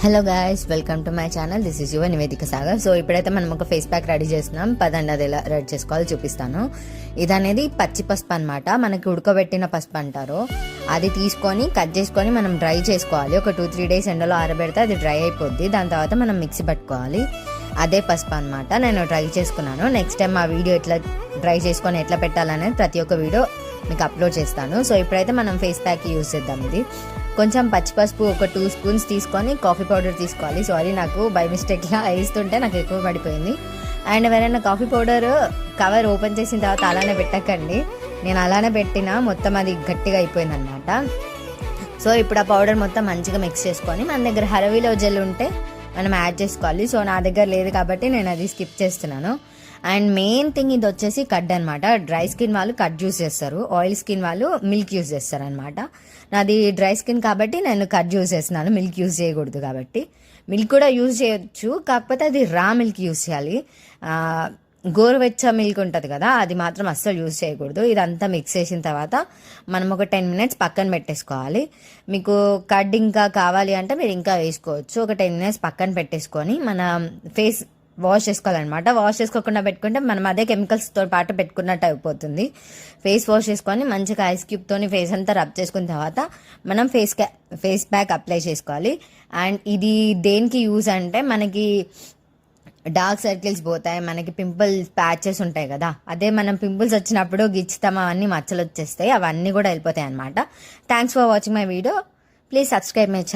Hello guys, welcome to my channel. This is your నివేదిక Sagar. So ఇప్పుడైతే మనం ఒక ఫేస్ ప్యాక్ రెడీ చేస్తున్నాం. పదండి అది ఎలా రెడీ చేసుకోవాలో చూపిస్తాను. ఇది అనేది పచ్చి పసుపు అనమాట. మనకి ఉడకబెట్టిన పసుపు అంటారు. అది తీసుకొని కట్ చేసుకొని మనం డ్రై చేసుకోవాలి. ఒక 2-3 డేస్ ఎండలో ఆరబెడితే అది డ్రై అయిపోద్ది. దాని తర్వాత మనం మిక్సీ పట్టుకోవాలి. అదే పసుపు అనమాట. నేను డ్రై చేసుకున్నాను. నెక్స్ట్ టైం ఆ వీడియో ఎట్లా డ్రై చేసుకొని ఎట్లా పెట్టాలనేది ప్రతి ఒక్క వీడియో మీకు అప్లోడ్ చేస్తాను. సో ఇప్పుడైతే మనం ఫేస్ ప్యాక్ యూజ్ చేద్దాం. ఇది కొంచెం పచ్చిపసుపు ఒక 2 స్పూన్స్ తీసుకొని కాఫీ పౌడర్ తీసుకోవాలి. సారీ, నాకు బై మిస్టేక్లా వేస్తుంటే నాకు ఎక్కువ పడిపోయింది. అండ్ ఎవరైనా కాఫీ పౌడర్ కవర్ ఓపెన్ చేసిన తర్వాత అలానే పెట్టకండి. నేను అలానే పెట్టినా మొత్తం అది గట్టిగా అయిపోయింది అనమాట. సో ఇప్పుడు ఆ పౌడర్ మొత్తం మంచిగా మిక్స్ చేసుకొని మన దగ్గర హరవీలో జెల్ ఉంటే మనం యాడ్ చేసుకోవాలి. సో నా దగ్గర లేదు కాబట్టి నేను అది స్కిప్ చేస్తున్నాను. అండ్ మెయిన్ థింగ్ ఇది వచ్చేసి కడ్ అనమాట. డ్రై స్కిన్ వాళ్ళు కడ్ యూజ్ చేస్తారు, ఆయిల్ స్కిన్ వాళ్ళు మిల్క్ యూజ్ చేస్తారు అనమాట. నాది డ్రై స్కిన్ కాబట్టి నేను కడ్ యూజ్ చేస్తున్నాను, మిల్క్ యూజ్ చేయకూడదు కాబట్టి. మిల్క్ కూడా యూజ్ చేయొచ్చు, కాకపోతే అది రా మిల్క్ యూజ్ చేయాలి. గోరువెచ్చ మిల్క్ ఉంటుంది కదా, అది మాత్రం అస్సలు యూజ్ చేయకూడదు. ఇదంతా మిక్స్ చేసిన తర్వాత మనం ఒక 10 minutes పక్కన పెట్టేసుకోవాలి. మీకు కడ్ ఇంకా కావాలి అంటే మీరు ఇంకా వేసుకోవచ్చు. ఒక 10 minutes పక్కన పెట్టేసుకొని మన ఫేస్ వాష్ చేసుకోవాలన్నమాట. వాష్ చేసుకోకుండా పెట్టుకుంటే మనం అదే కెమికల్స్తో పాటు పెట్టుకున్నట్టు అయిపోతుంది. ఫేస్ వాష్ చేసుకొని మంచిగా ఐస్ క్యూబ్తోని ఫేస్ అంతా రబ్ చేసుకున్న తర్వాత మనం ఫేస్ ప్యాక్ అప్లై చేసుకోవాలి. అండ్ ఇది దేనికి యూజ్ అంటే మనకి డార్క్ సర్కిల్స్ పోతాయి, మనకి పింపుల్స్ ప్యాచెస్ ఉంటాయి కదా, అదే మనం పింపుల్స్ వచ్చినప్పుడు గిచ్చుతాం, అవన్నీ మచ్చలు వచ్చేస్తాయి, అవన్నీ కూడా వెళ్ళిపోతాయి అనమాట. Thanks for watching my video. Please subscribe my channel.